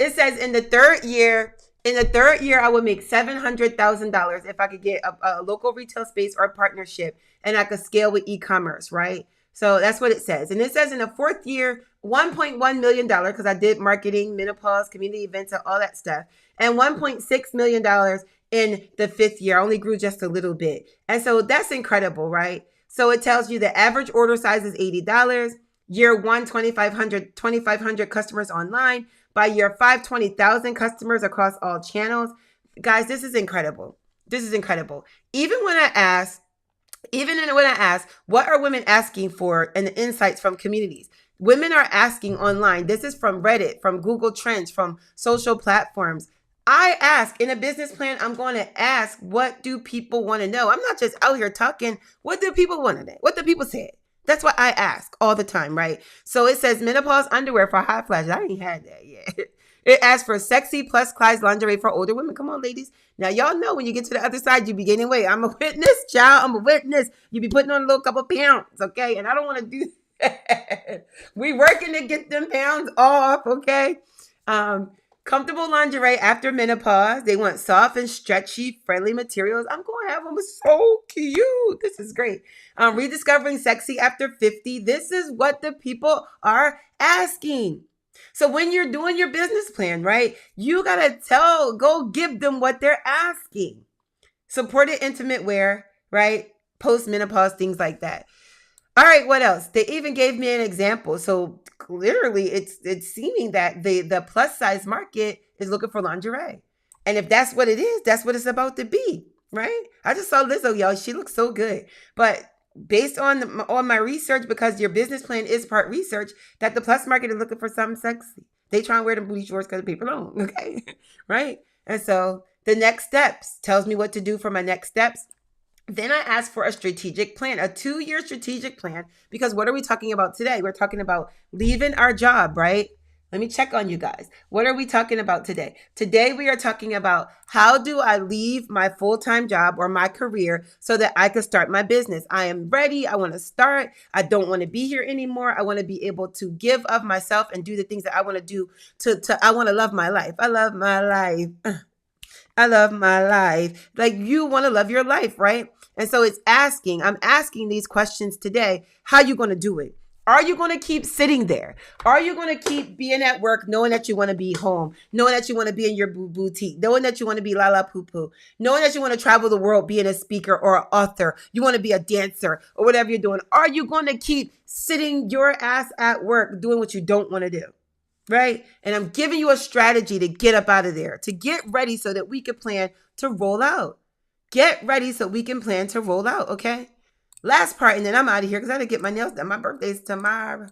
It says in the third year, I would make $700,000 if I could get a local retail space or a partnership, and I could scale with e-commerce, right? So that's what it says. And it says in the fourth year, $1.1 million because I did marketing, menopause, community events, and all that stuff, and $1.6 million in the fifth year. I only grew just a little bit, and so that's incredible, right? So it tells you the average order size is $80. Year one, 2,500 customers online. By year five, 20,000 customers across all channels. Guys, this is incredible. This is incredible. Even when I ask, what are women asking for and the insights from communities? Women are asking online. This is from Reddit, from Google Trends, from social platforms. I ask in a business plan, I'm going to ask, what do people want to know? I'm not just out here talking. What do people want to know? What do people say? That's what I ask all the time, right? So it says menopause underwear for hot flashes. I ain't had that yet. It asks for sexy plus size lingerie for older women. Come on, ladies. Now, y'all know when you get to the other side, you be gaining weight. I'm a witness, child. I'm a witness. You be putting on a little couple pounds, okay? And I don't want to do that. We working to get them pounds off, okay? Comfortable lingerie after menopause. They want soft and stretchy, friendly materials. I'm going to have them so cute. This is great. Rediscovering sexy after 50. This is what the people are asking. So when you're doing your business plan, right, you got to go give them what they're asking. Supported intimate wear, right? Post-menopause, things like that. All right, what else? They even gave me an example. So clearly it's seeming that the plus size market is looking for lingerie. And if that's what it is, that's what it's about to be, right? I just saw Lizzo, y'all. She looks so good. But based on my research, because your business plan is part research, that the plus market is looking for something sexy. They try and wear the booty shorts because the paper long, okay? Right? And so the next steps tells me what to do for my next steps. Then I asked for a strategic plan, a 2-year strategic plan, because what are we talking about today? We're talking about leaving our job, right? Let me check on you guys. What are we talking about today? Today we are talking about how do I leave my full-time job or my career so that I can start my business. I am ready. I want to start. I don't want to be here anymore. I want to be able to give of myself and do the things that I want to do. I want to love my life. I love my life. I love my life. Like you want to love your life, right? And so I'm asking these questions today. How are you going to do it? Are you going to keep sitting there? Are you going to keep being at work knowing that you want to be home, knowing that you want to be in your boutique, knowing that you want to be la la poo poo, knowing that you want to travel the world being a speaker or an author, you want to be a dancer or whatever you're doing? Are you going to keep sitting your ass at work doing what you don't want to do? Right? And I'm giving you a strategy to get up out of there, to get ready so that we can plan to roll out. Get ready so we can plan to roll out, okay? Last part, and then I'm out of here because I gotta get my nails done. My birthday's tomorrow,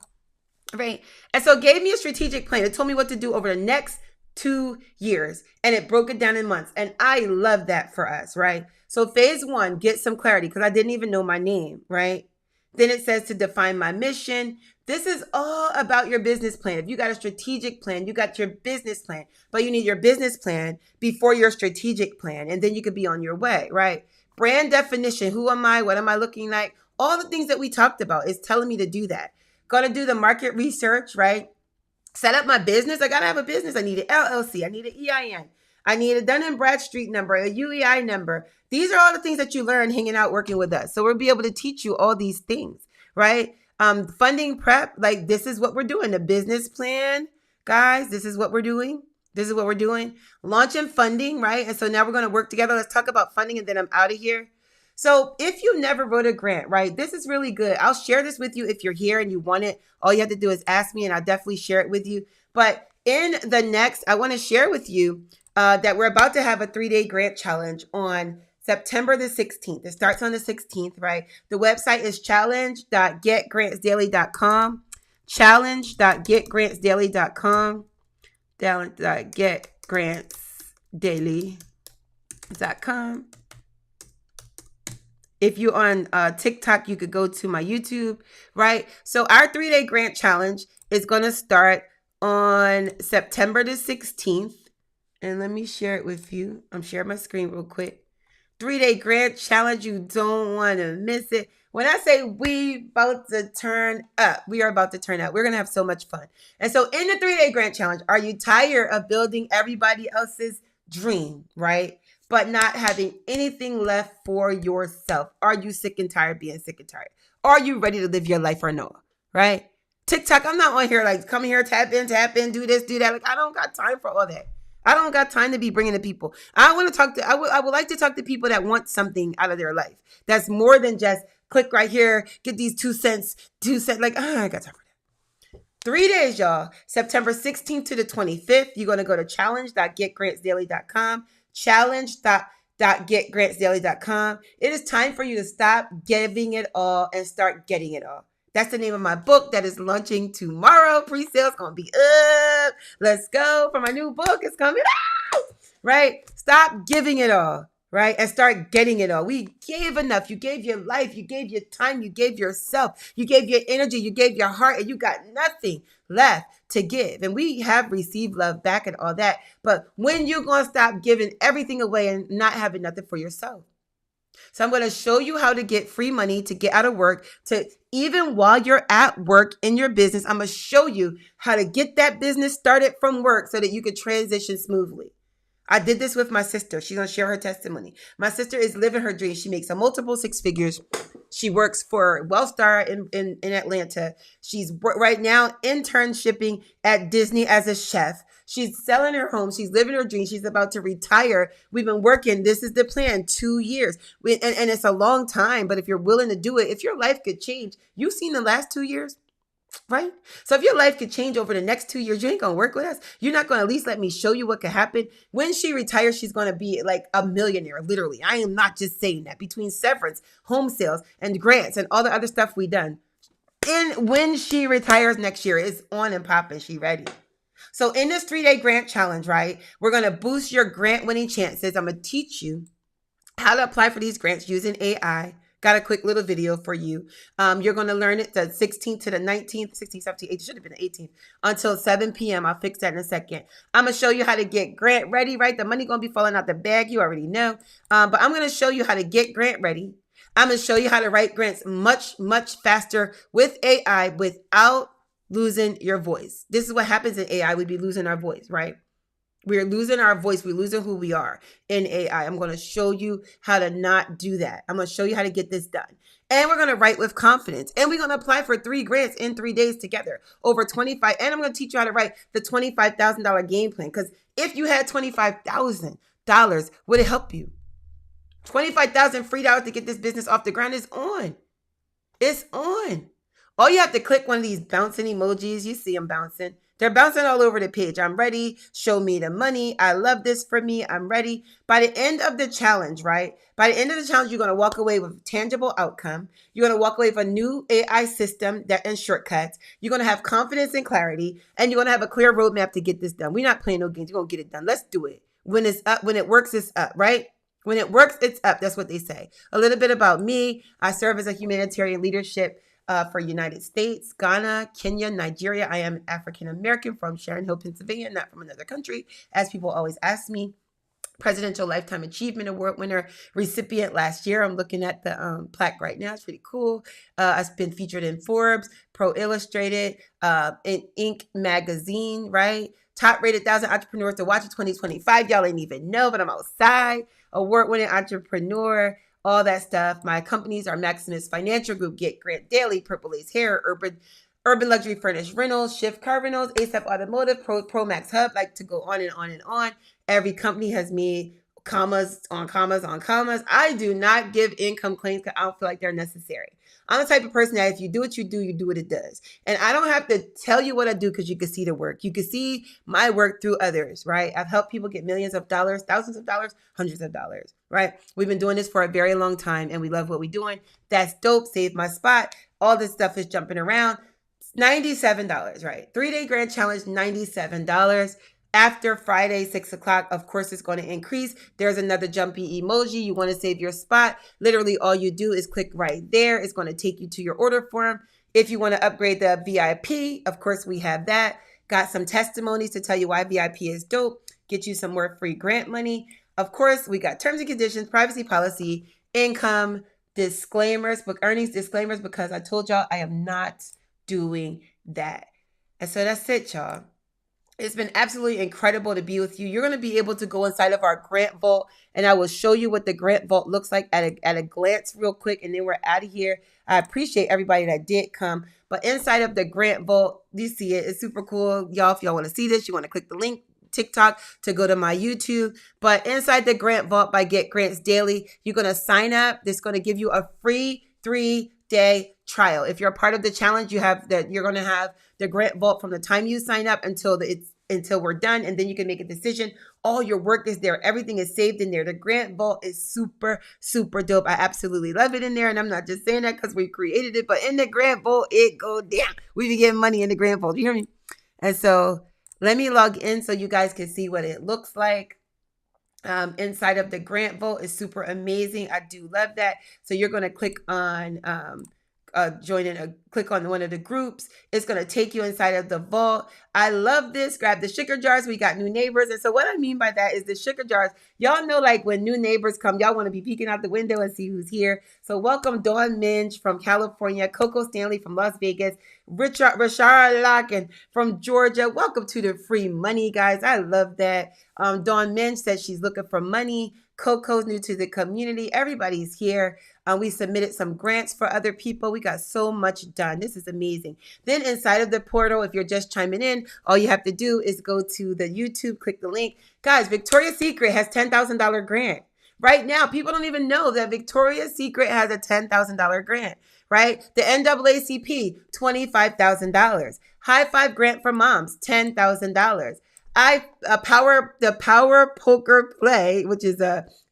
right? And so it gave me a strategic plan. It told me what to do over the next 2 years, and it broke it down in months. And I love that for us, right? So phase 1, get some clarity because I didn't even know my name, right? Then it says to define my mission. This is all about your business plan. If you got a strategic plan, you got your business plan, but you need your business plan before your strategic plan, and then you could be on your way, right? Brand definition. Who am I? What am I looking like? All the things that we talked about is telling me to do that. Got to do the market research, right? Set up my business. I got to have a business. I need an LLC. I need an EIN. I need a Dun & Bradstreet number, a UEI number. These are all the things that you learn hanging out, working with us. So we'll be able to teach you all these things, right? Funding prep, like this is what we're doing. The business plan, guys, this is what we're doing. This is what we're doing. Launching funding, right? And so now we're going to work together. Let's talk about funding and then I'm out of here. So if you never wrote a grant, right, this is really good. I'll share this with you if you're here and you want it. All you have to do is ask me and I'll definitely share it with you. But in the next, I want to share with you that we're about to have a 3-day grant challenge on September the 16th. It starts on the 16th, right? The website is challenge.getgrantsdaily.com. Challenge.getgrantsdaily.com. Getgrantsdaily.com. If you're on TikTok, you could go to my YouTube, right? So our 3-day grant challenge is going to start on September the 16th. And let me share it with you. I'm sharing my screen real quick. 3-day grant challenge. You don't want to miss it. When I say we about to turn up, we are about to turn up. We're going to have so much fun. And so in the 3-day grant challenge, are you tired of building everybody else's dream, right? But not having anything left for yourself? Are you sick and tired being sick and tired? Are you ready to live your life or no? Right? TikTok, I'm not on here like, come here, tap in, do this, do that. Like, I don't got time for all that. I don't got time to be bringing to people. I want to talk to, I would like to talk to people that want something out of their life. That's more than just click right here, get these 2 cents. Like, I got time for that. 3 days, y'all. September 16th to the 25th. You're going to go to challenge.getgrantsdaily.com. Challenge.getgrantsdaily.com. It is time for you to stop giving it all and start getting it all. That's the name of my book that is launching tomorrow. Pre-sale's going to be up. Let's go for my new book. It's coming out, right? Stop giving it all, right? And start getting it all. We gave enough. You gave your life. You gave your time. You gave yourself. You gave your energy. You gave your heart, and you got nothing left to give. And we have received love back and all that. But when you going to stop giving everything away and not having nothing for yourself? So I'm going to show you how to get free money to get out of work, to even while you're at work in your business. I'm going to show you how to get that business started from work so that you can transition smoothly. I did this with my sister. She's going to share her testimony. My sister is living her dream. She makes a multiple 6 figures. She works for Wellstar in Atlanta. She's right now internshiping at Disney as a chef. She's selling her home. She's living her dream. She's about to retire. We've been working. This is the plan, 2 years. And it's a long time, but if you're willing to do it, if your life could change, you've seen the last 2 years. Right? So if your life could change over the next 2 years, you ain't going to work with us. You're not going to at least let me show you what could happen. When she retires, she's going to be like a millionaire, literally. I am not just saying that. Between severance, home sales, and grants, and all the other stuff we done. And when she retires next year, it's on and popping. She ready. So in this 3-day grant challenge, right, we're going to boost your grant winning chances. I'm going to teach you how to apply for these grants using AI. Got a quick little video for you. You're going to learn it the 16th to the 19th, 16th, 17th, 18th, should have been the 18th, until 7 p.m. I'll fix that in a second. I'm going to show you how to get grant ready, right? The money going to be falling out the bag. You already know. But I'm going to show you how to get grant ready. I'm going to show you how to write grants much, much faster with AI without losing your voice. This is what happens in AI. We'd be losing our voice, right? We're losing our voice. We're losing who we are in AI. I'm going to show you how to not do that. I'm going to show you how to get this done. And we're going to write with confidence. And we're going to apply for 3 grants in 3 days together. Over 25. And I'm going to teach you how to write the $25,000 game plan. Because if you had $25,000, would it help you? $25,000 free dollars to get this business off the ground is on. It's on. All you have to click one of these bouncing emojis. You see them bouncing. They're bouncing all over the page. I'm ready. Show me the money. I love this for me. I'm ready. By the end of the challenge, right? By the end of the challenge, you're going to walk away with tangible outcome. You're going to walk away with a new AI system and shortcuts. You're going to have confidence and clarity, and you're going to have a clear roadmap to get this done. We're not playing no games. You're going to get it done. Let's do it. When it's up, when it works, it's up, right? When it works, it's up. That's what they say. A little bit about me. I serve as a humanitarian leadership for United States, Ghana, Kenya, Nigeria. I am African American from Sharon Hill, Pennsylvania, not from another country, as people always ask me. Presidential Lifetime Achievement Award winner, recipient last year. I'm looking at the plaque right now. It's pretty cool. I've been featured in Forbes, Pro Illustrated, in Inc. magazine, right? Top rated 1,000 entrepreneurs to watch in 2025. Y'all ain't even know, but I'm outside. Award-winning entrepreneur. All that stuff. My companies are Maximus Financial Group, Get Grant Daily, Purple Ace Hair, Urban Luxury Furnished Rentals, Shift Car Rentals, ASAP Automotive, Pro Max Hub, like to go on and on and on. Every company has made commas on commas on commas. I do not give income claims because I don't feel like they're necessary. I'm the type of person that if you do what you do what it does. And I don't have to tell you what I do because you can see the work. You can see my work through others, right? I've helped people get millions of dollars, thousands of dollars, hundreds of dollars, right? We've been doing this for a very long time and we love what we're doing. That's dope. Save my spot. All this stuff is jumping around. $97, right? 3-day grant challenge, $97. After Friday, 6 o'clock, of course, it's going to increase. There's another jumpy emoji. You want to save your spot. Literally, all you do is click right there. It's going to take you to your order form. If you want to upgrade the VIP, of course, we have that. Got some testimonies to tell you why VIP is dope. get you some more free grant money. Of course, we got terms and conditions, privacy policy, income disclaimers, book earnings disclaimers, because I told y'all I am not doing that. And so that's it, y'all. It's been absolutely incredible to be with you. You're going to be able to go inside of our grant vault, and I will show you what the grant vault looks like at a glance real quick, and then we're out of here. I appreciate everybody that did come. But inside of the grant vault, you see it. It's super cool. Y'all, if y'all want to see this, you want to click the link TikTok to go to my YouTube. But inside the grant vault by Get Grants Daily, you're going to sign up. It's going to give you a free 3-day trial. If you're a part of the challenge, you're going to have the grant vault from the time you sign up until we're done, and then you can make a decision. All your work is there. Everything is saved in there. The grant vault is super, super dope. I absolutely love it in there, and I'm not just saying that because we created it, but in the grant vault, it go down. We be getting money in the grant vault. You hear me? And so let me log in so you guys can see what it looks like. Inside of the grant vault is super amazing. I do love that. So you're going to click on click on one of the groups. It's going to take you inside of the vault. I love this. Grab the sugar jars. We got new neighbors. And so what I mean by that is the sugar jars. Y'all know, like, when new neighbors come, y'all want to be peeking out the window and see who's here. So welcome Dawn Minge from California, Coco Stanley from Las Vegas, Rashara Locken from Georgia. Welcome to the free money, guys. I love that. Dawn Minge says she's looking for money. Coco's new to the community. Everybody's here. We submitted some grants for other people. We got so much done. This is amazing. Then inside of the portal, if you're just chiming in, all you have to do is go to the YouTube, click the link. Guys, Victoria's Secret has $10,000 grant. Right now, people don't even know that Victoria's Secret has a $10,000 grant, right? The NAACP, $25,000. High Five Grant for Moms, $10,000. The Power Poker Play, which is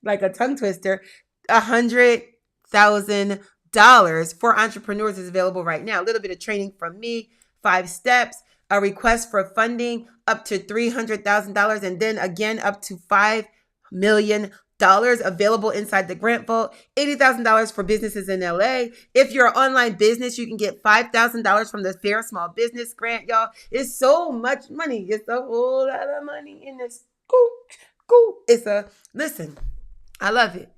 like a tongue twister, $100,000 for entrepreneurs is available right now. A little bit of training from me, 5 steps, a request for funding up to $300,000, and then again up to $5 million available inside the grant vault. $80,000 for businesses in LA. If you're an online business, you can get $5,000 from the Fair Small Business Grant, y'all. It's so much money. It's a whole lot of money in this. Listen, I love it.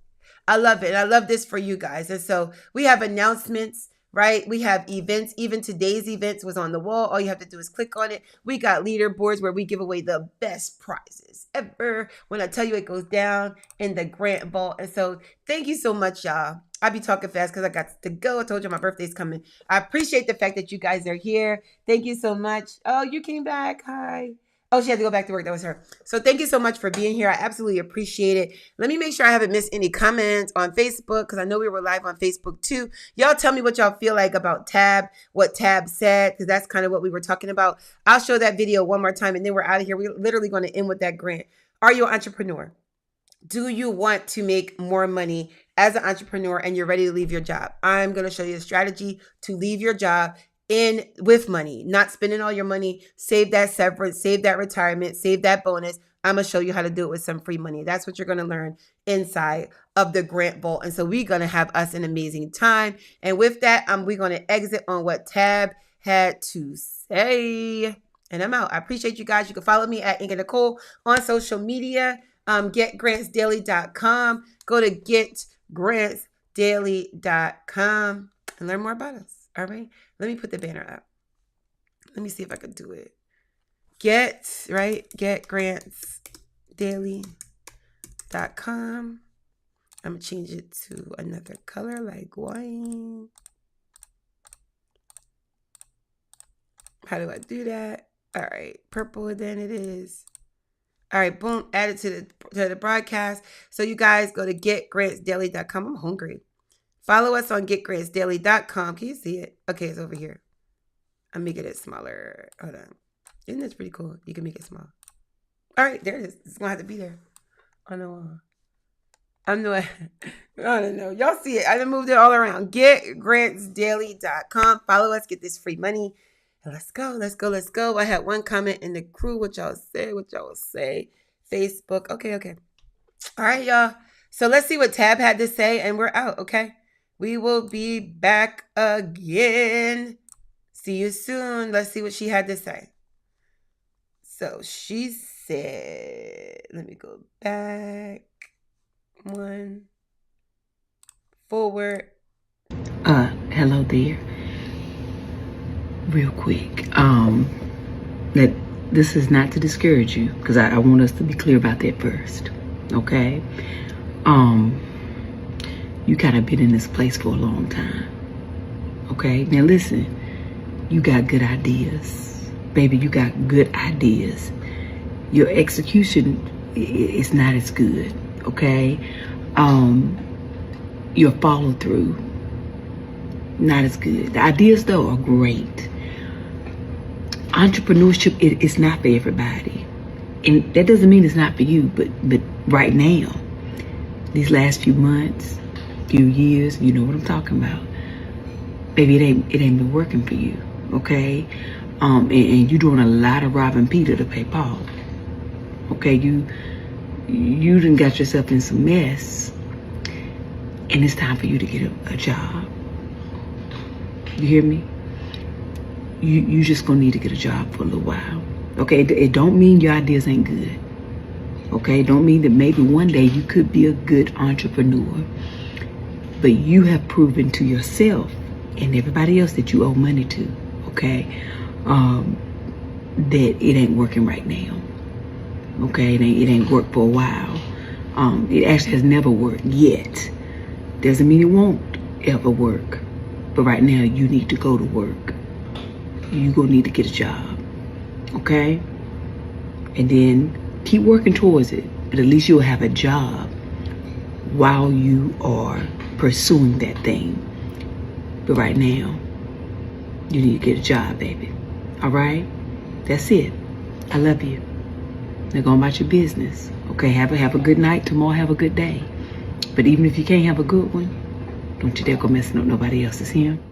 I love it. And I love this for you guys. And so we have announcements, right? We have events. Even today's events was on the wall. All you have to do is click on it. We got leaderboards where we give away the best prizes ever. When I tell you, it goes down in the grant vault. And so thank you so much, y'all. I be talking fast because I got to go. I told you my birthday's coming. I appreciate the fact that you guys are here. Thank you so much. Oh, you came back. Hi. Oh, she had to go back to work. That was her. So thank you so much for being here. I absolutely appreciate it. Let me make sure I haven't missed any comments on Facebook, because I know we were live on Facebook too. Y'all tell me what y'all feel like about Tab, what Tab said, because that's kind of what we were talking about. I'll show that video one more time, and then we're out of here. We're literally going to end with that grant. Are you an entrepreneur? Do you want to make more money as an entrepreneur and you're ready to leave your job? I'm going to show you a strategy to leave your job with money, not spending all your money. Save that severance, save that retirement, save that bonus. I'm going to show you how to do it with some free money. That's what you're going to learn inside of the grant vault. And so we're going to have us an amazing time. And with that, we're going to exit on what Tab had to say. And I'm out. I appreciate you guys. You can follow me at Inga Nicole on social media. Getgrantsdaily.com. Go to getgrantsdaily.com and learn more about us. All right. Let me put the banner up. Let me see if I can do it. Getgrantsdaily.com. I'm going to change it to another color like wine. How do I do that? All right. Purple, then it is. All right, boom, add it to the broadcast. So you guys go to getgrantsdaily.com. I'm hungry. Follow us on getgrantsdaily.com. Can you see it? Okay, it's over here. I'm making it smaller. Hold on. Isn't this pretty cool? You can make it small. All right, there it is. It's going to have to be there on the wall. I don't know. Y'all see it. I done moved it all around. Getgrantsdaily.com. Follow us. Get this free money. Let's go. Let's go. Let's go. I had one comment in the crew. What y'all say? Facebook. Okay. All right, y'all. So let's see what Tab had to say, and we're out. Okay. We will be back again. See you soon. Let's see what she had to say. So she said, let me go back one, forward. Hello there. Real quick, that this is not to discourage you, because I want us to be clear about that first, okay? You kind of been in this place for a long time, okay? Now listen, you got good ideas, baby. You got good ideas. Your execution is not as good, okay? Your follow through, not as good. The ideas though are great. Entrepreneurship is not for everybody, and that doesn't mean it's not for you. But right now, these last few months, few years, you know what I'm talking about. Baby, it ain't been working for you, okay? And you doing a lot of robbing Peter to pay Paul. Okay, you done got yourself in some mess, and it's time for you to get a job. You hear me? You just gonna need to get a job for a little while. Okay, it don't mean your ideas ain't good. Okay, it don't mean that maybe one day you could be a good entrepreneur, but you have proven to yourself and everybody else that you owe money to, okay, that it ain't working right now. Okay, it ain't worked for a while. It actually has never worked yet. Doesn't mean it won't ever work. But right now, you need to go to work. You gonna need to get a job, okay? And then keep working towards it. But at least you'll have a job while you are pursuing that thing. But right now, you need to get a job, baby. All right? That's it. I love you. Now go about your business. Okay, have a good night. Tomorrow, have a good day. But even if you can't have a good one, don't you dare go messing up nobody else's. Him.